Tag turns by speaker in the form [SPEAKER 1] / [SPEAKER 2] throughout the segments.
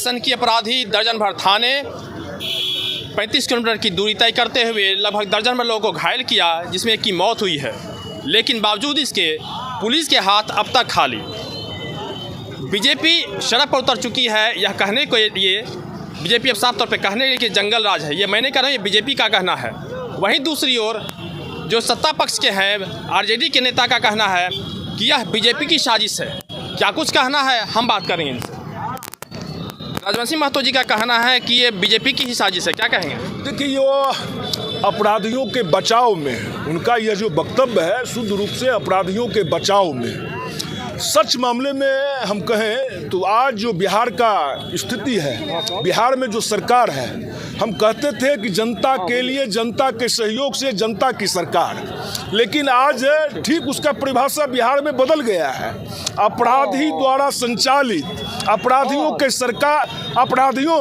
[SPEAKER 1] Station की अपराधी दर्जन भर थाने 35 किलोमीटर की दूरी तय करते हुए लगभग दर्जन भर लोगों को घायल किया, जिसमें एक की मौत हुई है। लेकिन बावजूद इसके पुलिस के हाथ अब तक खाली। बीजेपी सड़क पर उतर चुकी है यह कहने के लिए, बीजेपी अब साफ तौर पे कहने के लिए कि जंगल राज है। ये मैं नहीं कह रहा हूँ, ये बीजेपी का कहना है। वहीं दूसरी ओर जो सत्ता पक्ष के हैं, आरजेडी के नेता का कहना है कि यह बीजेपी की साजिश है। क्या कुछ कहना है, हम बात करेंगे इनसे। राजवंशी महतो जी का कहना है कि ये बीजेपी की ही साजिश है, क्या कहेंगे?
[SPEAKER 2] देखिए, ये अपराधियों के बचाव में उनका यह जो वक्तव्य है, शुद्ध रूप से अपराधियों के बचाव में। सच मामले में हम कहें तो आज जो बिहार का स्थिति है, बिहार में जो सरकार है, हम कहते थे कि जनता के लिए, जनता के सहयोग से जनता की सरकार, लेकिन आज ठीक उसका परिभाषा बिहार में बदल गया है। अपराधी द्वारा संचालित, अपराधियों के सरकार, अपराधियों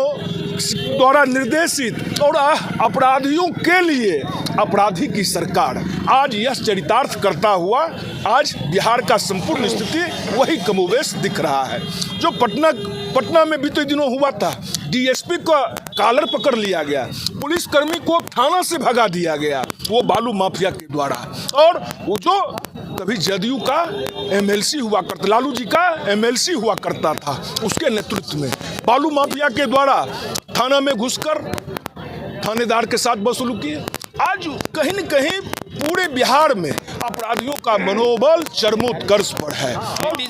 [SPEAKER 2] द्वारा निर्देशित और अपराधियों के लिए अपराधी की सरकार, आज यह चरितार्थ करता हुआ आज बिहार का संपूर्ण स्थिति वही कमोवेश दिख रहा है। जो पटना में बीते दिनों हुआ था, डीएसपी का कॉलर पकड़ लिया गया, पुलिसकर्मी को थाना से भगा दिया गया, वो बालू माफिया के द्वारा। और वो जो कभी जदयू का एमएलसी हुआ करता, लालू जी का एमएलसी हुआ करता था, उसके नेतृत्व में बालू माफिया के द्वारा थाना में घुसकर थानेदार के साथ वसूली। आज कहीं न कहीं पूरे बिहार में अपराधियों का मनोबल चरमोत्कर्ष पर है।
[SPEAKER 1] नीतीश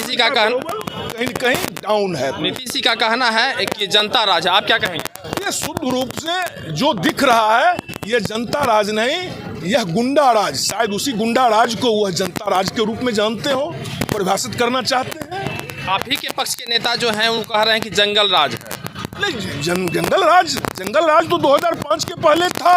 [SPEAKER 1] जी का कहना
[SPEAKER 2] कहीं न कहीं डाउन है।
[SPEAKER 1] नीतीश जी का कहना है कि जनता राज है, आप क्या कहेंगे?
[SPEAKER 2] ये शुद्ध रूप से जो दिख रहा है, ये जनता राज नहीं, यह गुंडा राज। शायद उसी गुंडा राज को वह जनता राज के रूप में जानते हो, परिभाषित करना चाहते हैं।
[SPEAKER 1] आप ही के पक्ष के नेता जो हैं वो कह रहे हैं कि जंगल राज है।
[SPEAKER 2] नहीं, जंगल राज तो 2005 के पहले था।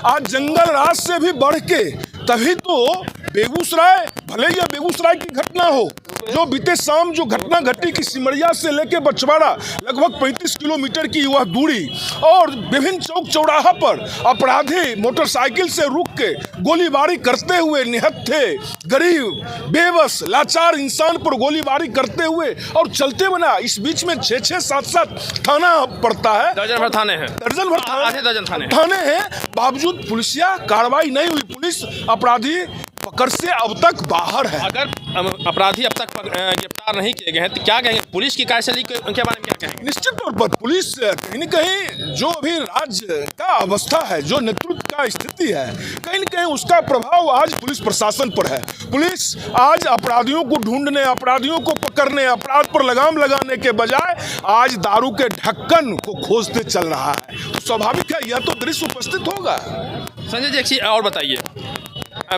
[SPEAKER 2] आज जंगल राज से भी बढ़ के, तभी तो बेगूसराय, भले ही बेगूसराय की घटना हो, जो बीते शाम जो घटना घटी कि सिमरिया से लेके बछवाड़ा लगभग 35 किलोमीटर की वह दूरी, और विभिन्न चौक चौराहा पर अपराधी मोटरसाइकिल से रुक के गोलीबारी करते हुए निहत थे। गरीब, बेबस, लाचार इंसान पर गोलीबारी करते हुए और चलते बना। इस बीच में 6-6, 7-7 थाना पड़ता है,
[SPEAKER 1] दर्जन भर थाने हैं,
[SPEAKER 2] दर्जन भर
[SPEAKER 1] आधे दर्जन
[SPEAKER 2] थाने हैं। बावजूद पुलिसिया कार्रवाई नहीं हुई, पुलिस अपराधी पकड़ से अब तक बाहर है।
[SPEAKER 1] अगर अपराधी अब तक गिरफ्तार नहीं किए गए हैं तो क्या कहेंगे? पुलिस की कार्यशैली के बारे में क्या कहेंगे?
[SPEAKER 2] निश्चित तौर पर पुलिस कहीं न कहीं जो अभी राज्य का अवस्था है, जो नेतृत्व का स्थिति है, कहीं न कहीं उसका प्रभाव आज पुलिस प्रशासन पर है। पुलिस आज अपराधियों को ढूंढने, अपराधियों को पकड़ने, अपराध पर लगाम लगाने के बजाय आज दारू के ढक्कन को खोजते चल रहा है। तो स्वाभाविक है, यह तो दृश्य उपस्थित होगा।
[SPEAKER 1] संजय जी, एक चीज और बताइए।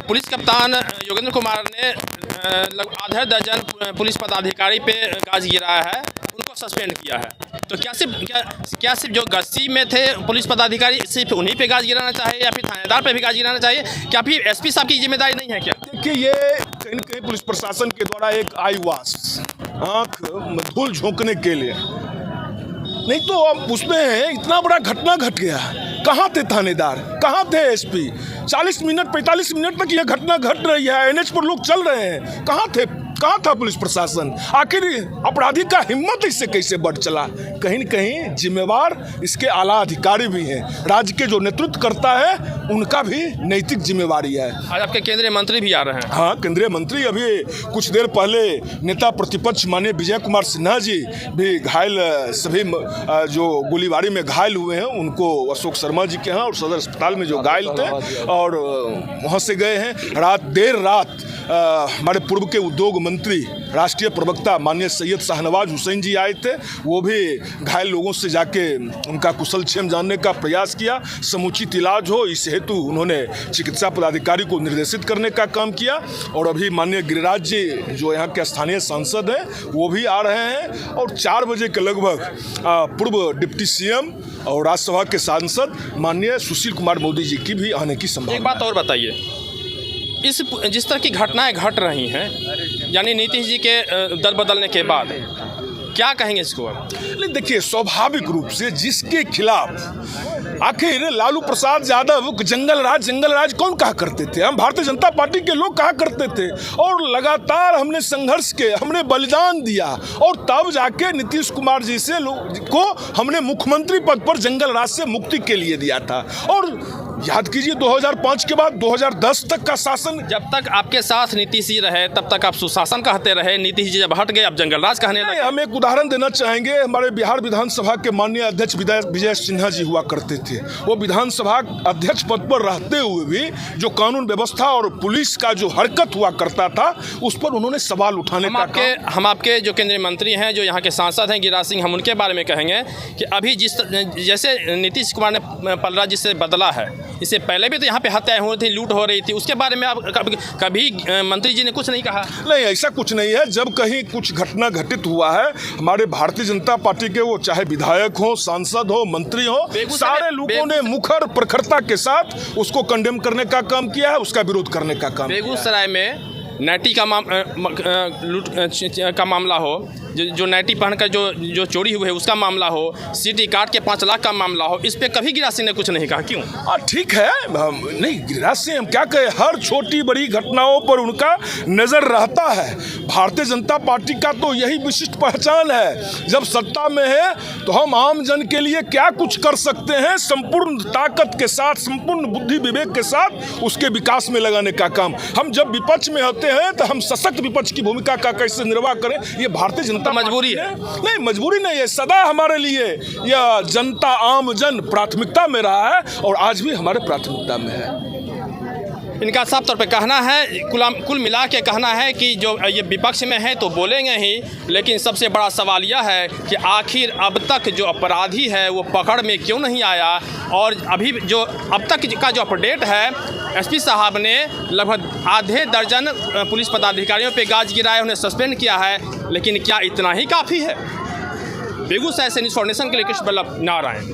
[SPEAKER 1] पुलिस कप्तान योगेंद्र कुमार ने लगभग आधा दर्जन पुलिस पदाधिकारी पे गाज गिराया है, उनको सस्पेंड किया है। तो क्या सिर्फ जो गश्ती में थे पुलिस पदाधिकारी, सिर्फ उन्हीं पे गाज गिराना चाहिए या फिर थानेदार पे भी गाज गिराना चाहिए? क्या फिर एसपी साहब की जिम्मेदारी नहीं है क्या?
[SPEAKER 2] देखिए, ये कहीं न कहीं पुलिस प्रशासन के द्वारा एक आई वॉश, आँख धूल झोंकने के लिए, नहीं तो हम पूछते हैं, इतना बड़ा घटना घट गया, कहाँ थे थानेदार, कहाँ थे एसपी? 40 मिनट 45 मिनट तक यह घटना घट रही है, एनएच पर लोग चल रहे हैं, कहाँ थे? कहाँ था पुलिस प्रशासन? आखिर अपराधी का हिम्मत इससे कैसे बढ़ चला? कहीं न कहीं जिम्मेवार इसके आला अधिकारी भी हैं, राज्य के जो नेतृत्व करता है उनका भी नैतिक जिम्मेवारी है।
[SPEAKER 1] आज आपके केंद्रीय मंत्री भी आ रहे हैं।
[SPEAKER 2] हाँ, केंद्रीय मंत्री अभी कुछ देर पहले नेता प्रतिपक्ष माननीय विजय कुमार सिन्हा जी भी घायल, सभी जो गोलीबारी में घायल हुए हैं उनको अशोक शर्मा जी के यहाँ और सदर अस्पताल में जो घायल थे और वहाँ से गए हैं। देर रात हमारे पूर्व के उद्योग मंत्री, राष्ट्रीय प्रवक्ता माननीय सैयद शाहनवाज हुसैन जी आए थे, वो भी घायल लोगों से जाके उनका कुशल क्षेम जानने का प्रयास किया, समुचित इलाज हो इस हेतु उन्होंने चिकित्सा पदाधिकारी को निर्देशित करने का काम किया। और अभी माननीय गिरिराज जी जो यहाँ के स्थानीय सांसद हैं वो भी आ रहे हैं, और 4 बजे के लगभग पूर्व डिप्टी सीएम और राज्यसभा के सांसद माननीय सुशील कुमार मोदी जी की भी आने की संभावना।
[SPEAKER 1] एक बात और बताइए, जिस तरह की घटनाएं घट रही हैं, यानी नीतीश जी के दल बदलने के बाद क्या कहेंगे इसको आप?
[SPEAKER 2] नहीं, देखिए, स्वाभाविक रूप से जिसके खिलाफ आखिर लालू प्रसाद यादव जंगल राज कौन कहा करते थे? हम भारतीय जनता पार्टी के लोग कहा करते थे, और लगातार हमने संघर्ष के, हमने बलिदान दिया, और तब जाके नीतीश कुमार जी से को हमने मुख्यमंत्री पद पर जंगल राज से मुक्ति के लिए दिया था। और याद कीजिए 2005 के बाद 2010 तक का शासन,
[SPEAKER 1] जब तक आपके साथ नीतीश जी रहे तब तक आप सुशासन कहते रहे, नीतीश जी जब हट गए अब जंगल राज कहने लगे।
[SPEAKER 2] हम एक उदाहरण देना चाहेंगे। हमारे बिहार विधानसभा के माननीय अध्यक्ष विजय सिन्हा जी हुआ करते थे। वो विधानसभा अध्यक्ष पद पर रहते हुए भी जो कानून व्यवस्था और पुलिस का जो हरकत हुआ करता था उस पर उन्होंने सवाल उठाने का
[SPEAKER 1] हम आपके जो केंद्रीय मंत्री हैं, जो यहाँ के सांसद हैं गिरिराज सिंह, हम उनके बारे में कहेंगे कि अभी जैसे नीतीश कुमार ने पलराज जी से बदला है, इससे पहले भी तो यहाँ पे हत्याएं हो रही थी, लूट हो रही थी, उसके बारे में आप कभी मंत्री जी ने कुछ नहीं कहा?
[SPEAKER 2] नहीं, ऐसा कुछ नहीं है। जब कहीं कुछ घटना घटित हुआ है, हमारे भारतीय जनता पार्टी के वो चाहे विधायक हो, सांसद हो, मंत्री हो, सारे लोगों ने मुखर प्रखरता के साथ उसको कंडेम करने का काम किया है, उसका विरोध करने का काम।
[SPEAKER 1] बेगूसराय में नैटी का लूट का मामला हो, जो नैटी पहनकर जो चोरी हुई है उसका मामला हो, सिटी कार्ड के 5 लाख का मामला हो, इस पे कभी गिरिराज सिंह ने कुछ नहीं कहा, क्यों?
[SPEAKER 2] ठीक है, नहीं, गिरिराज सिंह हम क्या कहें, हर छोटी बड़ी घटनाओं पर उनका नज़र रहता है। भारतीय जनता पार्टी का तो यही विशिष्ट पहचान है। जब सत्ता में है तो हम आम जन के लिए क्या कुछ कर सकते हैं, संपूर्ण ताकत के साथ, संपूर्ण बुद्धि विवेक के साथ उसके विकास में लगाने का काम। हम जब विपक्ष में होते हैं तो हम सशक्त विपक्ष की भूमिका का कैसे निर्वाह करें, ये भारतीय जनता
[SPEAKER 1] मजबूरी है।
[SPEAKER 2] नहीं, मजबूरी नहीं है, सदा हमारे लिए यह जनता, आम जन प्राथमिकता में रहा है और आज भी हमारे प्राथमिकता में है।
[SPEAKER 1] इनका साफ तौर पे कहना है, कुल मिला के कहना है कि जो ये विपक्ष में है तो बोलेंगे ही, लेकिन सबसे बड़ा सवाल यह है कि आखिर अब तक जो अपराधी है वो पकड़ में क्यों नहीं आया। और अभी जो अब तक का जो अपडेट है, एसपी साहब ने लगभग आधे दर्जन पुलिस पदाधिकारियों पे गाज गिराए, उन्हें सस्पेंड किया है, लेकिन क्या इतना ही काफ़ी है? बेगूसराय से न्यूज़ फॉर नेशन के लिए कृष्ण बल्लभ, नारायण।